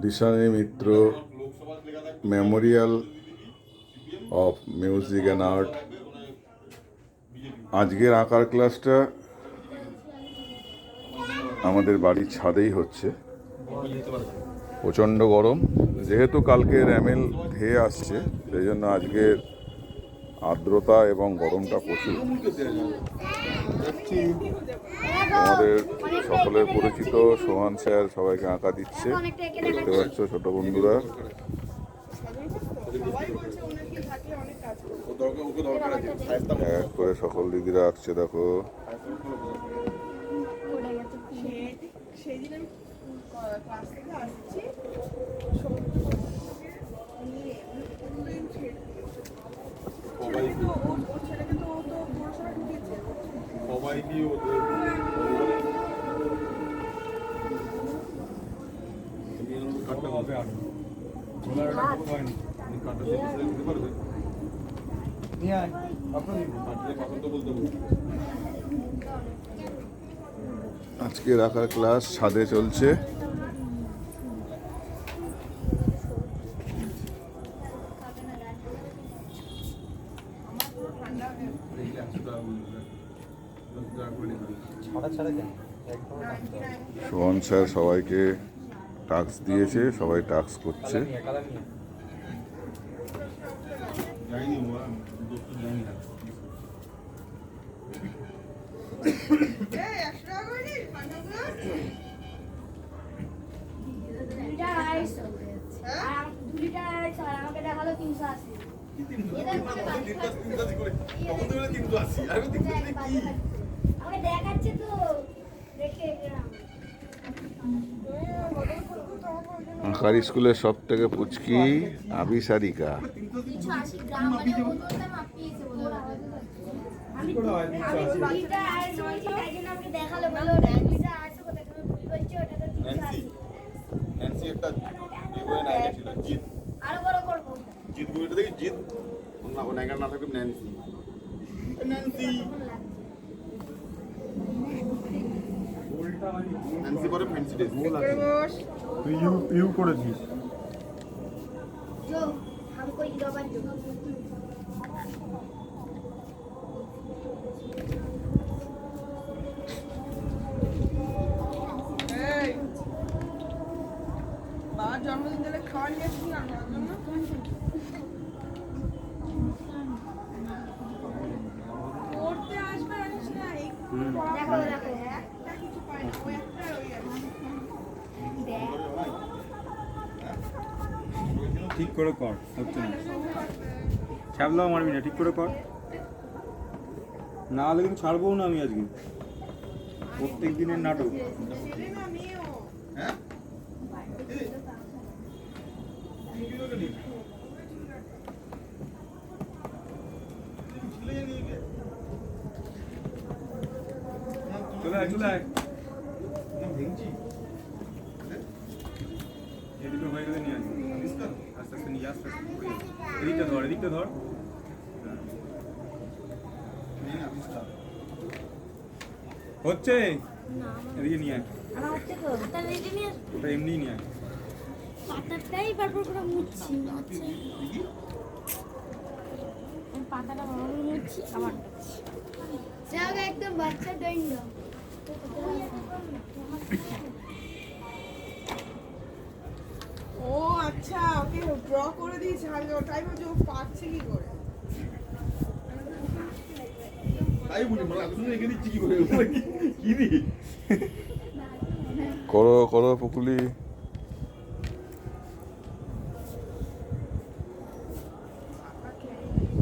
Dishani Mitra Memorial of music and art. আজকের আঁকার ক্লাসটা আমাদের বাড়ির ছাদেই হচ্ছে। প্রচণ্ড গরম, যেহেতু কালকে র্যামেল ধেয়ে আসছে সেই জন্য আজকের আর্দ্রতা এবং গরমটা প্রচুর। আমাদের সকলের পরিচিত সোহান স্যার সবাইকে আঁকা দিচ্ছে, দেখতে পাচ্ছ ছোট বন্ধুরা। এক করে সকল দিদিরা আঁকছে, দেখো। আজকে আঁকার ক্লাস ছাদে চলছে। সোহন স্যার সবাইকে টাস্ক দিয়েছে, সবাই টাস্ক করছে। আঁকার স্কুলের সব থেকে পুচকি আবিসারিকা। তুই করেছিস। বাবার জন্মদিন দিলে খাওয়া নিয়ে আসবি না পড়তে আসবে জানিস না একটা কিছু পাই না ওই একটা ওই ঠিক করে কর, হচ্ছে না। ছ্যাবলাও মারবি না, ঠিক করে কর। না হলে কিন্তু ছাড়বো না আমি আজকে। প্রত্যেক দিনের নাটক। চলে আয়, চলে আয়। এদিকে হয়ে গেলে নিয়ে আসবি। আস্তে আস্তে নিয়ে আস্তে আস্তে এদিকটা ধর, এদিকটা ধর। হচ্ছে এদিকে নিয়ে আয়। ওটা এমনি নিয়ে আয়। পাতাটাই বারবার করে মুছছি, পাতাটা বারবার মুছছি আবার একদম বাচ্চা দৈন্য। ও আচ্ছা, ওকে ড্র করে দিয়েছে। আমি ওটাই বলছি ও পাচ্ছে কি করে। তাই বলি মানে আমি রেখে দিচ্ছি কি করে, কি রে করো করো পুকুলি।